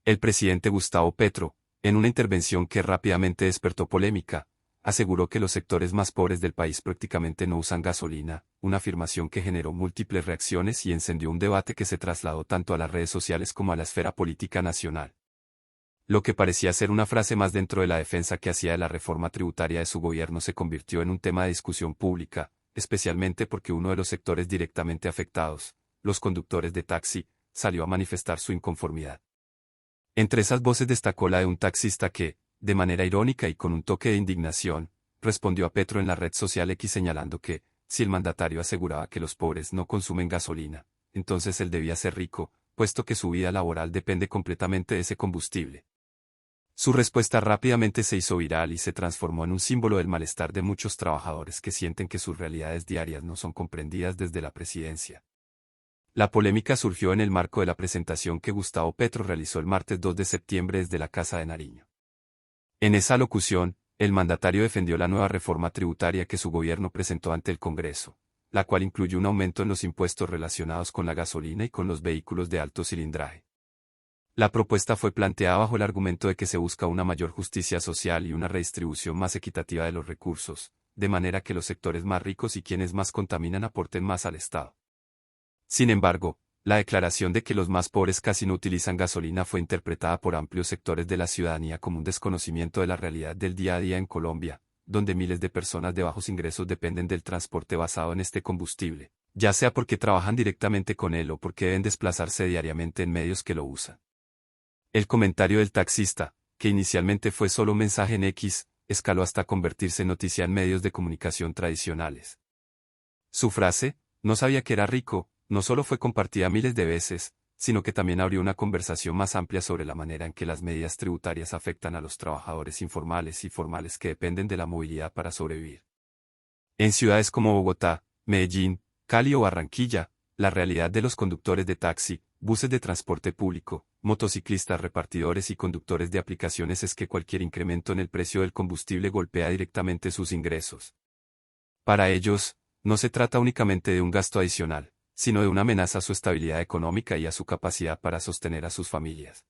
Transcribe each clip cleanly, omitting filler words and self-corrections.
El presidente Gustavo Petro, en una intervención que rápidamente despertó polémica, aseguró que los sectores más pobres del país prácticamente no usan gasolina, una afirmación que generó múltiples reacciones y encendió un debate que se trasladó tanto a las redes sociales como a la esfera política nacional. Lo que parecía ser una frase más dentro de la defensa que hacía de la reforma tributaria de su gobierno se convirtió en un tema de discusión pública, especialmente porque uno de los sectores directamente afectados, los conductores de taxi, salió a manifestar su inconformidad. Entre esas voces destacó la de un taxista que, de manera irónica y con un toque de indignación, respondió a Petro en la red social X señalando que, si el mandatario aseguraba que los pobres no consumen gasolina, entonces él debía ser rico, puesto que su vida laboral depende completamente de ese combustible. Su respuesta rápidamente se hizo viral y se transformó en un símbolo del malestar de muchos trabajadores que sienten que sus realidades diarias no son comprendidas desde la presidencia. La polémica surgió en el marco de la presentación que Gustavo Petro realizó el martes 2 de septiembre desde la Casa de Nariño. En esa locución, el mandatario defendió la nueva reforma tributaria que su gobierno presentó ante el Congreso, la cual incluye un aumento en los impuestos relacionados con la gasolina y con los vehículos de alto cilindraje. La propuesta fue planteada bajo el argumento de que se busca una mayor justicia social y una redistribución más equitativa de los recursos, de manera que los sectores más ricos y quienes más contaminan aporten más al Estado. Sin embargo, la declaración de que los más pobres casi no utilizan gasolina fue interpretada por amplios sectores de la ciudadanía como un desconocimiento de la realidad del día a día en Colombia, donde miles de personas de bajos ingresos dependen del transporte basado en este combustible, ya sea porque trabajan directamente con él o porque deben desplazarse diariamente en medios que lo usan. El comentario del taxista, que inicialmente fue solo un mensaje en X, escaló hasta convertirse en noticia en medios de comunicación tradicionales. Su frase, "no sabía que era rico", no solo fue compartida miles de veces, sino que también abrió una conversación más amplia sobre la manera en que las medidas tributarias afectan a los trabajadores informales y formales que dependen de la movilidad para sobrevivir. En ciudades como Bogotá, Medellín, Cali o Barranquilla, la realidad de los conductores de taxi, buses de transporte público, motociclistas, repartidores y conductores de aplicaciones es que cualquier incremento en el precio del combustible golpea directamente sus ingresos. Para ellos, no se trata únicamente de un gasto adicional, sino de una amenaza a su estabilidad económica y a su capacidad para sostener a sus familias.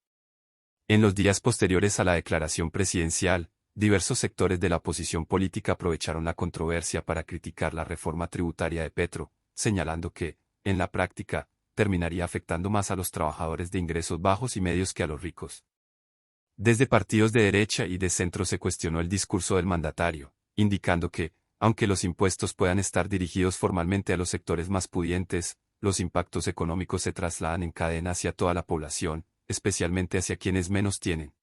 En los días posteriores a la declaración presidencial, diversos sectores de la oposición política aprovecharon la controversia para criticar la reforma tributaria de Petro, señalando que, en la práctica, terminaría afectando más a los trabajadores de ingresos bajos y medios que a los ricos. Desde partidos de derecha y de centro se cuestionó el discurso del mandatario, indicando que, aunque los impuestos puedan estar dirigidos formalmente a los sectores más pudientes, los impactos económicos se trasladan en cadena hacia toda la población, especialmente hacia quienes menos tienen.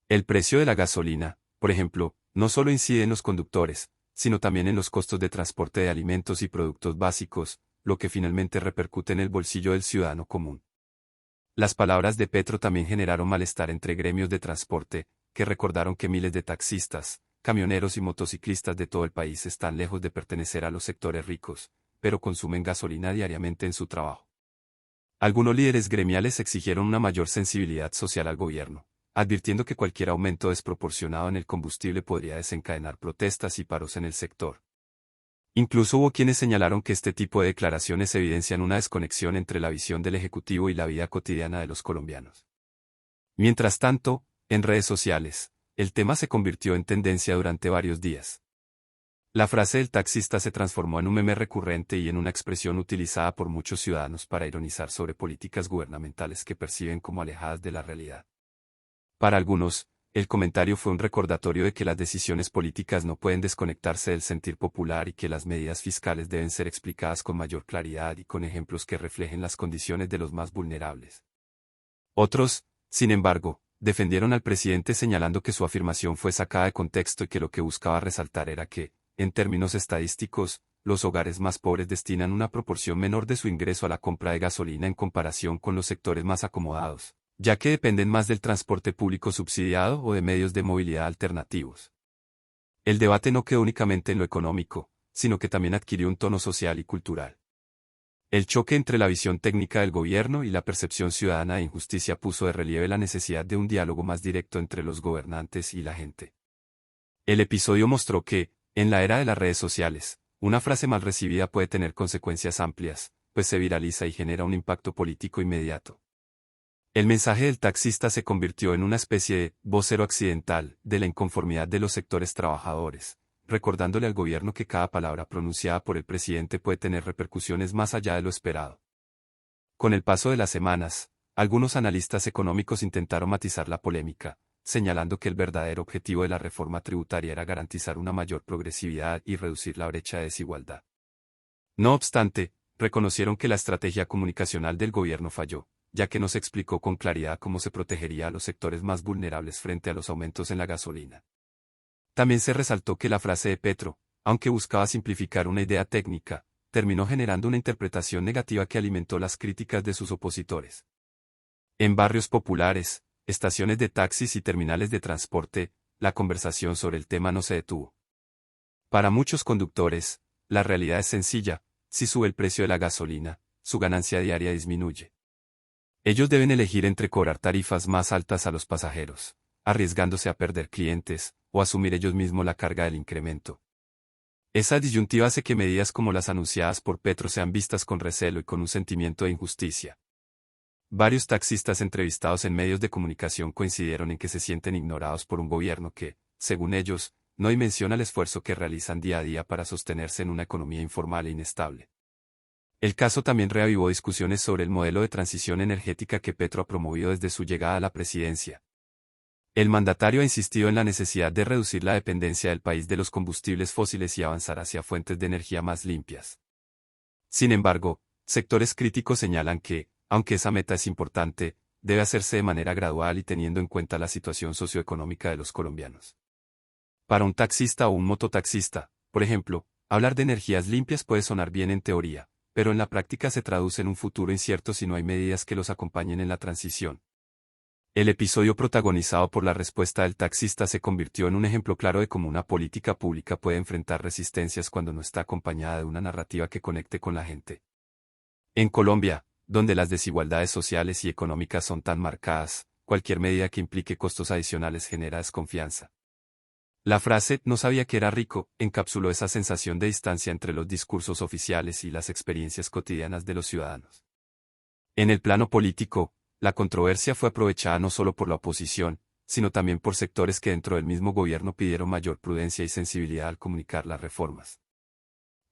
El precio de la gasolina, por ejemplo, no solo incide en los conductores, sino también en los costos de transporte de alimentos y productos básicos, lo que finalmente repercute en el bolsillo del ciudadano común. Las palabras de Petro también generaron malestar entre gremios de transporte, que recordaron que miles de taxistas, camioneros y motociclistas de todo el país están lejos de pertenecer a los sectores ricos, pero consumen gasolina diariamente en su trabajo. Algunos líderes gremiales exigieron una mayor sensibilidad social al gobierno, advirtiendo que cualquier aumento desproporcionado en el combustible podría desencadenar protestas y paros en el sector. Incluso hubo quienes señalaron que este tipo de declaraciones evidencian una desconexión entre la visión del Ejecutivo y la vida cotidiana de los colombianos. Mientras tanto, en redes sociales, el tema se convirtió en tendencia durante varios días. La frase del taxista se transformó en un meme recurrente y en una expresión utilizada por muchos ciudadanos para ironizar sobre políticas gubernamentales que perciben como alejadas de la realidad. Para algunos, el comentario fue un recordatorio de que las decisiones políticas no pueden desconectarse del sentir popular y que las medidas fiscales deben ser explicadas con mayor claridad y con ejemplos que reflejen las condiciones de los más vulnerables. Otros, sin embargo, defendieron al presidente señalando que su afirmación fue sacada de contexto y que lo que buscaba resaltar era que, en términos estadísticos, los hogares más pobres destinan una proporción menor de su ingreso a la compra de gasolina en comparación con los sectores más acomodados, ya que dependen más del transporte público subsidiado o de medios de movilidad alternativos. El debate no quedó únicamente en lo económico, sino que también adquirió un tono social y cultural. El choque entre la visión técnica del gobierno y la percepción ciudadana de injusticia puso de relieve la necesidad de un diálogo más directo entre los gobernantes y la gente. El episodio mostró que, en la era de las redes sociales, una frase mal recibida puede tener consecuencias amplias, pues se viraliza y genera un impacto político inmediato. El mensaje del taxista se convirtió en una especie de vocero accidental de la inconformidad de los sectores trabajadores, recordándole al gobierno que cada palabra pronunciada por el presidente puede tener repercusiones más allá de lo esperado. Con el paso de las semanas, algunos analistas económicos intentaron matizar la polémica, señalando que el verdadero objetivo de la reforma tributaria era garantizar una mayor progresividad y reducir la brecha de desigualdad. No obstante, reconocieron que la estrategia comunicacional del gobierno falló, ya que no se explicó con claridad cómo se protegería a los sectores más vulnerables frente a los aumentos en la gasolina. También se resaltó que la frase de Petro, aunque buscaba simplificar una idea técnica, terminó generando una interpretación negativa que alimentó las críticas de sus opositores. En barrios populares, estaciones de taxis y terminales de transporte, la conversación sobre el tema no se detuvo. Para muchos conductores, la realidad es sencilla: si sube el precio de la gasolina, su ganancia diaria disminuye. Ellos deben elegir entre cobrar tarifas más altas a los pasajeros, arriesgándose a perder clientes, o asumir ellos mismos la carga del incremento. Esa disyuntiva hace que medidas como las anunciadas por Petro sean vistas con recelo y con un sentimiento de injusticia. Varios taxistas entrevistados en medios de comunicación coincidieron en que se sienten ignorados por un gobierno que, según ellos, no dimensiona el esfuerzo que realizan día a día para sostenerse en una economía informal e inestable. El caso también reavivó discusiones sobre el modelo de transición energética que Petro ha promovido desde su llegada a la presidencia. El mandatario ha insistido en la necesidad de reducir la dependencia del país de los combustibles fósiles y avanzar hacia fuentes de energía más limpias. Sin embargo, sectores críticos señalan que, aunque esa meta es importante, debe hacerse de manera gradual y teniendo en cuenta la situación socioeconómica de los colombianos. Para un taxista o un mototaxista, por ejemplo, hablar de energías limpias puede sonar bien en teoría, pero en la práctica se traduce en un futuro incierto si no hay medidas que los acompañen en la transición. El episodio protagonizado por la respuesta del taxista se convirtió en un ejemplo claro de cómo una política pública puede enfrentar resistencias cuando no está acompañada de una narrativa que conecte con la gente. En Colombia, donde las desigualdades sociales y económicas son tan marcadas, cualquier medida que implique costos adicionales genera desconfianza. La frase "no sabía que era rico" encapsuló esa sensación de distancia entre los discursos oficiales y las experiencias cotidianas de los ciudadanos. En el plano político, la controversia fue aprovechada no solo por la oposición, sino también por sectores que dentro del mismo gobierno pidieron mayor prudencia y sensibilidad al comunicar las reformas.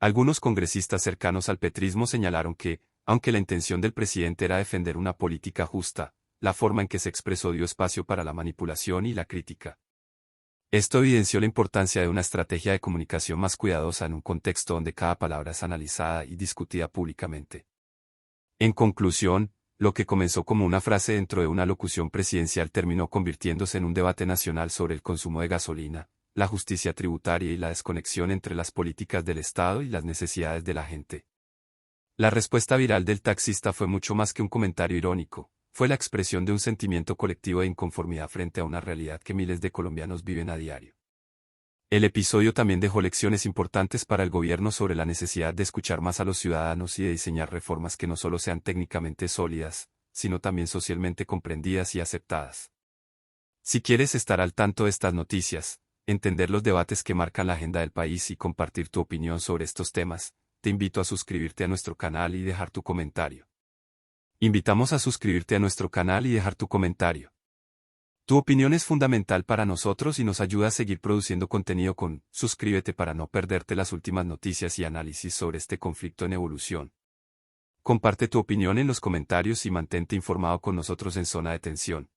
Algunos congresistas cercanos al petrismo señalaron que, aunque la intención del presidente era defender una política justa, la forma en que se expresó dio espacio para la manipulación y la crítica. Esto evidenció la importancia de una estrategia de comunicación más cuidadosa en un contexto donde cada palabra es analizada y discutida públicamente. En conclusión, lo que comenzó como una frase dentro de una locución presidencial terminó convirtiéndose en un debate nacional sobre el consumo de gasolina, la justicia tributaria y la desconexión entre las políticas del Estado y las necesidades de la gente. La respuesta viral del taxista fue mucho más que un comentario irónico. Fue la expresión de un sentimiento colectivo de inconformidad frente a una realidad que miles de colombianos viven a diario. El episodio también dejó lecciones importantes para el gobierno sobre la necesidad de escuchar más a los ciudadanos y de diseñar reformas que no solo sean técnicamente sólidas, sino también socialmente comprendidas y aceptadas. Si quieres estar al tanto de estas noticias, entender los debates que marcan la agenda del país y compartir tu opinión sobre estos temas, te invito a suscribirte a nuestro canal y dejar tu comentario. Invitamos a suscribirte a nuestro canal y dejar tu comentario. Tu opinión es fundamental para nosotros y nos ayuda a seguir produciendo contenido suscríbete para no perderte las últimas noticias y análisis sobre este conflicto en evolución. Comparte tu opinión en los comentarios y mantente informado con nosotros en Zona de Tensión.